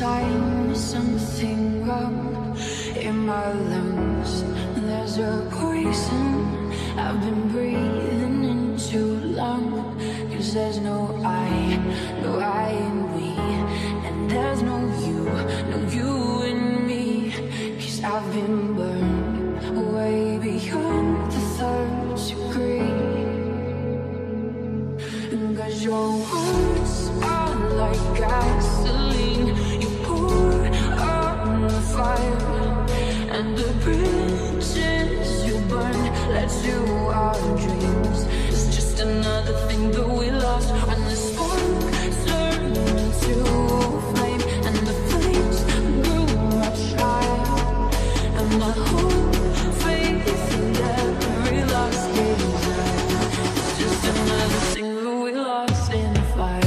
sign of something wrong in my lungs. There's a poison I've been breathing in too long. 'Cause there's no I in we, and there's no you in me. 'Cause I've been burned way beyond the third degree. 'Cause your words are like gasoline you pour on the fire, and the bridges you burn led to our dreams. It's just another thing that we lost when the spark turned into flame, and the flames grew much higher, and my whole faith in every lost desire. It's just another thing that we lost in the fire.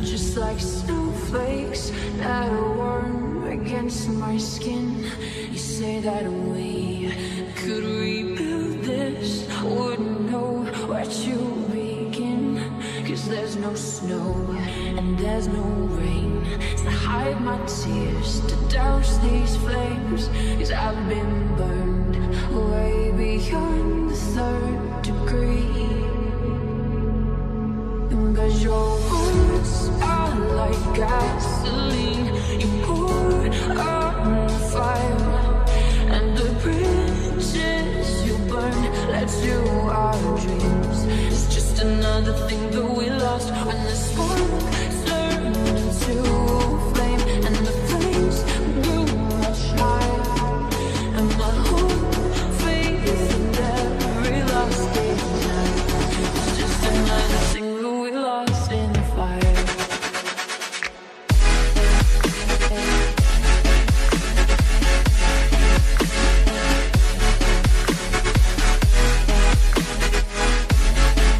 Just like snowflakes that are warm against my skin. You say that we could rebuild this, wouldn't know where to begin. 'Cause there's no snow and there's no rain to hide my tears, to douse these flames. 'Cause I've been burned way beyond the third degree. 'Cause your words are like gasoline you pour on the fire, and the bridges you burn led to our dreams. It's just another thing that we lost when the spark turned into flame, and the flames grew much higher, and my whole faith in every lost desire. It's just another thing that we lost in the fire.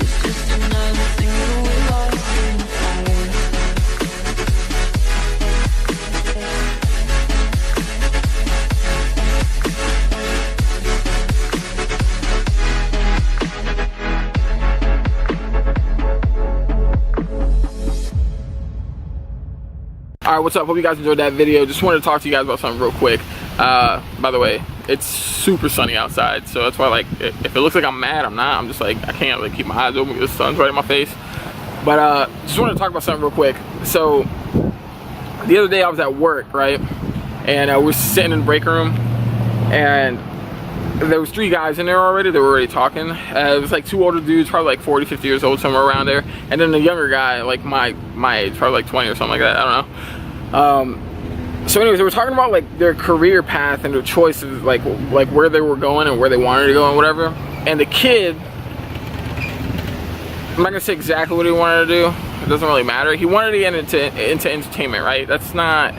It's just another thing that we lost in the fire. Alright, what's up? Hope you guys enjoyed that video. Just wanted to talk to you guys about something real quick. By the way, it's super sunny outside, so that's why, like, if it looks like I'm mad, I'm not. I'm just like, I can't like keep my eyes open because the sun's right in my face. But just wanted to talk about something real quick. So the other day I was at work, right? And we're sitting in the break room, and there was 3 guys in there already. They were already talking. It was like 2 older dudes, probably like 40, 50 years old, somewhere around there. And then the younger guy, like my age, probably like 20 or something like that. I don't know. So anyways, they were talking about like their career path and their choices, like where they were going and where they wanted to go and whatever. And the kid, I'm not gonna say exactly what he wanted to do. It doesn't really matter. He wanted to get into entertainment, right? That's not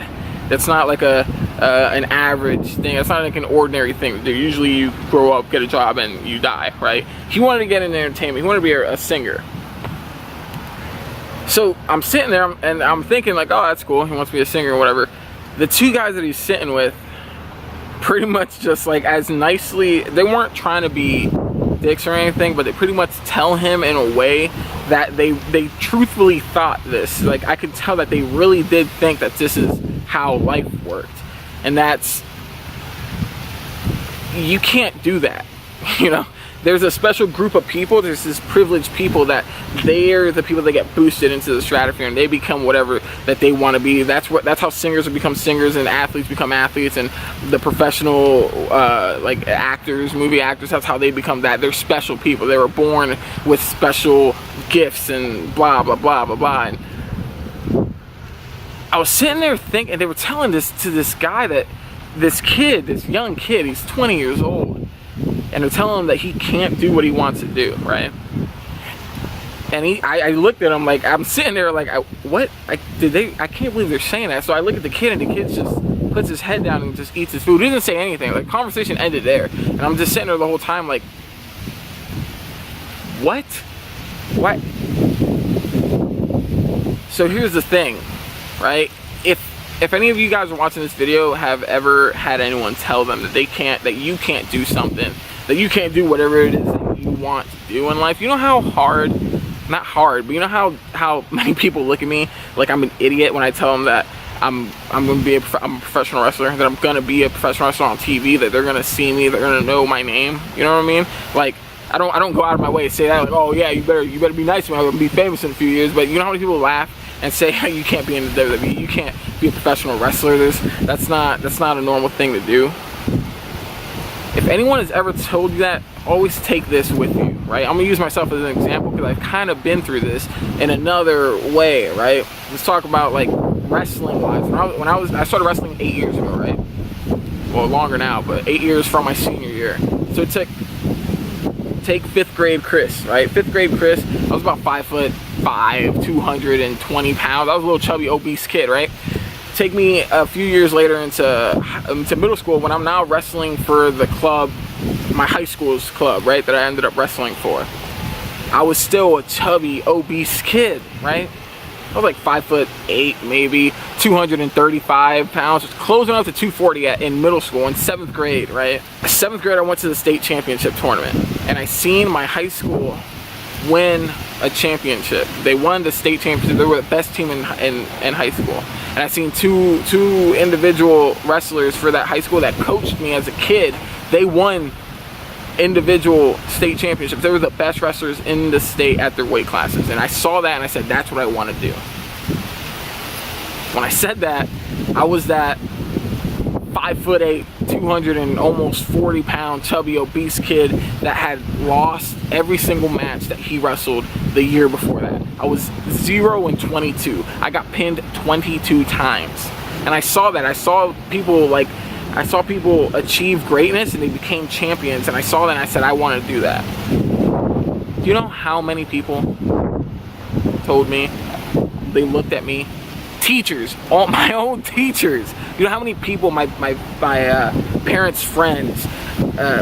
like an average thing. It's not like an ordinary thing. Usually you grow up, get a job, and you die, right? He wanted to get into entertainment. He wanted to be a singer. So I'm sitting there and I'm thinking like, oh, that's cool. He wants to be a singer or whatever. The 2 guys that he's sitting with pretty much just like as nicely, they weren't trying to be dicks or anything, but they pretty much tell him in a way that they truthfully thought this. Like, I could tell that they really did think that this is how life worked. And that's, you can't do that, you know? There's a special group of people, there's this privileged people that they're the people that get boosted into the stratosphere and they become whatever that they want to be. That's how singers become singers and athletes become athletes, and the professional like actors, movie actors, that's how they become that. They're special people. They were born with special gifts and blah blah blah blah blah. And I was sitting there thinking, they were telling this to this guy, that this kid, this young kid, he's 20 years old, and they're telling him that he can't do what he wants to do, right? And I looked at him like, I'm sitting there like, what? I can't believe they're saying that. So I look at the kid, and the kid just puts his head down and just eats his food. He doesn't say anything. Like, conversation ended there. And I'm just sitting there the whole time like, what? What? So here's the thing, right? If any of you guys are watching this video have ever had anyone tell them that you can't do something, that you can't do whatever it is that you want to do in life, you know how hard, not hard, but you know how many people look at me like I'm an idiot when I tell them that I'm a professional wrestler, that I'm gonna be a professional wrestler on TV, that they're gonna see me, they're gonna know my name. You know what I mean? Like, I don't go out of my way to say that, like, oh yeah, you better be nice to me, I'm gonna be famous in a few years. But you know how many people laugh and say, hey, you can't be in the WWE, you can't be a professional wrestler. That's not a normal thing to do. If anyone has ever told you that, always take this with you, right? I'm gonna use myself as an example because I've kind of been through this in another way, right? Let's talk about like wrestling wise. I started wrestling 8 years ago, right? Well, longer now, but 8 years from my senior year. So it took, take 5th grade Chris, right? 5th grade Chris, I was about 5'5", 220 pounds. I was a little chubby, obese kid, right? Take me a few years later into middle school when I'm now wrestling for the club, my high school's club, right? That I ended up wrestling for. I was still a chubby, obese kid, right? I was like 5'8", maybe 235 pounds, closing up to 240 in middle school in 7th grade, right? 7th grade, I went to the state championship tournament, and I seen my high school win a championship. They won the state championship. They were the best team in high school. And I seen two individual wrestlers for that high school that coached me as a kid. They won individual state championships. They were the best wrestlers in the state at their weight classes. And I saw that and I said, that's what I want to do. When I said that, I was that 5'8", 200 and almost 40 pound chubby obese kid that had lost every single match that he wrestled the year before that. I was 0-22. I got pinned 22 times. And I saw that. I saw people achieve greatness and they became champions, and I saw that and I said, I want to do that. Do you know how many people told me, they looked at me, teachers, all my own teachers, you know how many people, my parents' friends,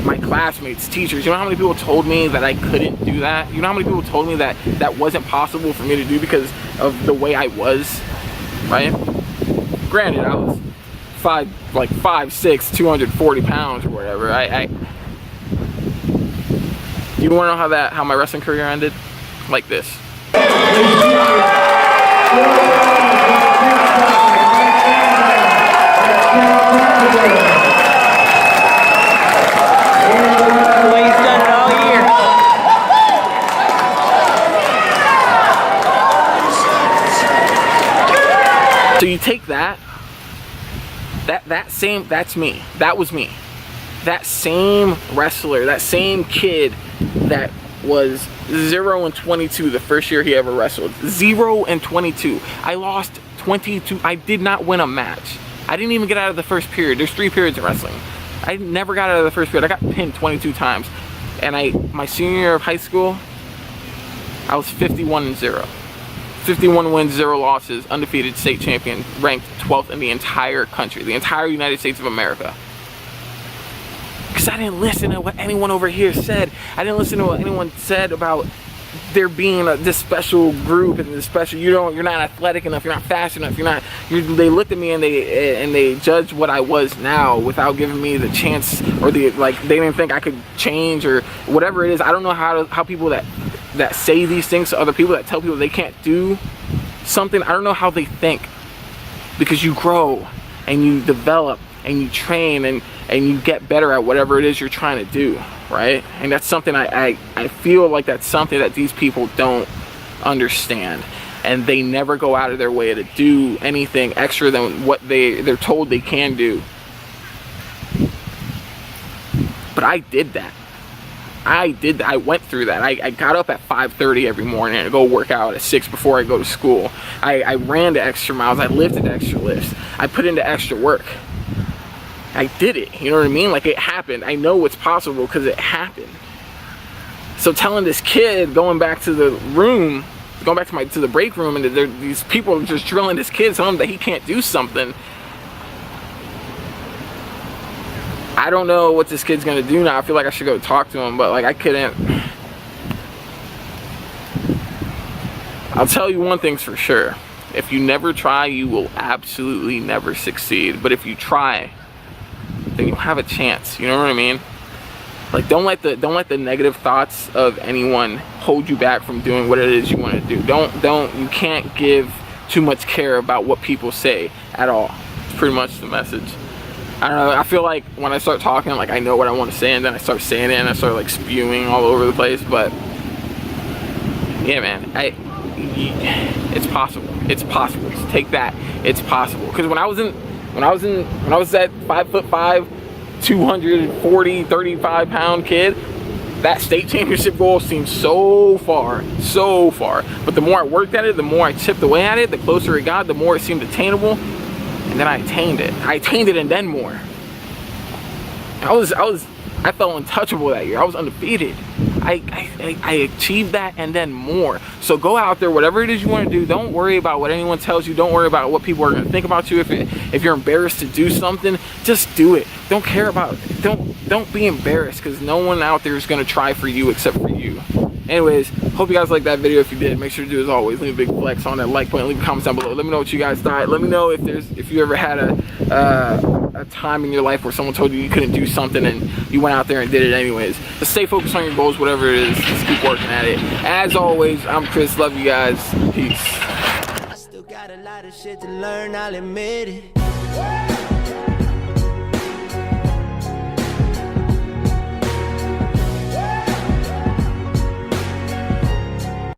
my classmates, teachers, you know how many people told me that I couldn't do that? You know how many people told me that that wasn't possible for me to do because of the way I was, right? Granted, I was 5'6", 240 pounds or whatever. You wanna know how my wrestling career ended? Like this. So you take that's me. That was me. That same wrestler, that same kid that was 0-22 the first year he ever wrestled. 0-22. I lost 22. I did not win a match. I didn't even get out of the first period. There's 3 periods in wrestling. I never got out of the first period. I got pinned 22 times. And my senior year of high school, I was 51-0. 51 wins, 0 losses, undefeated state champion, ranked 12th in the entire country, the entire United States of America. Because I didn't listen to what anyone over here said. I didn't listen to what anyone said about there being this special group and this special, you're not athletic enough, you're not fast enough, they looked at me and they judged what I was now without giving me the chance, or they didn't think I could change or whatever it is. I don't know how people that say these things to other people, that tell people they can't do something, I don't know how they think. Because you grow and you develop and you train and you get better at whatever it is you're trying to do, right? And that's something I feel like that's something that these people don't understand, and they never go out of their way to do anything extra than what they're told they can do. But I did that. I went through that. I got up at 5:30 every morning and go work out at 6 before I go to school. I ran the extra miles. I lifted extra lifts. I put into extra work. I did it. You know what I mean? Like, it happened. I know it's possible because it happened. So telling this kid, going back to the room, going back to the break room, and these people are just drilling this kid, telling him that he can't do something. I don't know what this kid's gonna do now. I feel like I should go talk to him, but like I couldn't. I'll tell you one thing's for sure. If you never try, you will absolutely never succeed. But if you try, then you'll have a chance. You know what I mean? Like, don't let the negative thoughts of anyone hold you back from doing what it is you want to do. You can't give too much care about what people say at all. It's pretty much the message. I don't know, I feel like when I start talking, like I know what I want to say, and then I start saying it and I start like spewing all over the place. But yeah, man, it's possible. It's possible. Just take that. It's possible. Because when I was at 5'5", 240, 35 pound kid, that state championship goal seemed so far. But the more I worked at it, the more I chipped away at it, the closer it got, the more it seemed attainable. And then I attained it. And then more. I felt untouchable that year. I was undefeated. I achieved that and then more. So go out there, whatever it is you want to do. Don't worry about what anyone tells you. Don't worry about what people are going to think about you. If you're embarrassed to do something, just do it. Don't care about it. Don't be embarrassed, because no one out there is going to try for you except for you. Anyways, hope you guys liked that video. If you did, make sure to do as always, leave a big flex on that like button, leave a comment down below. Let me know what you guys thought. Let me know if you ever had a time in your life where someone told you couldn't do something and you went out there and did it anyways. But stay focused on your goals, whatever it is. Just keep working at it. As always, I'm Chris. Love you guys. Peace. I still got a lot of shit to learn, I'll admit it.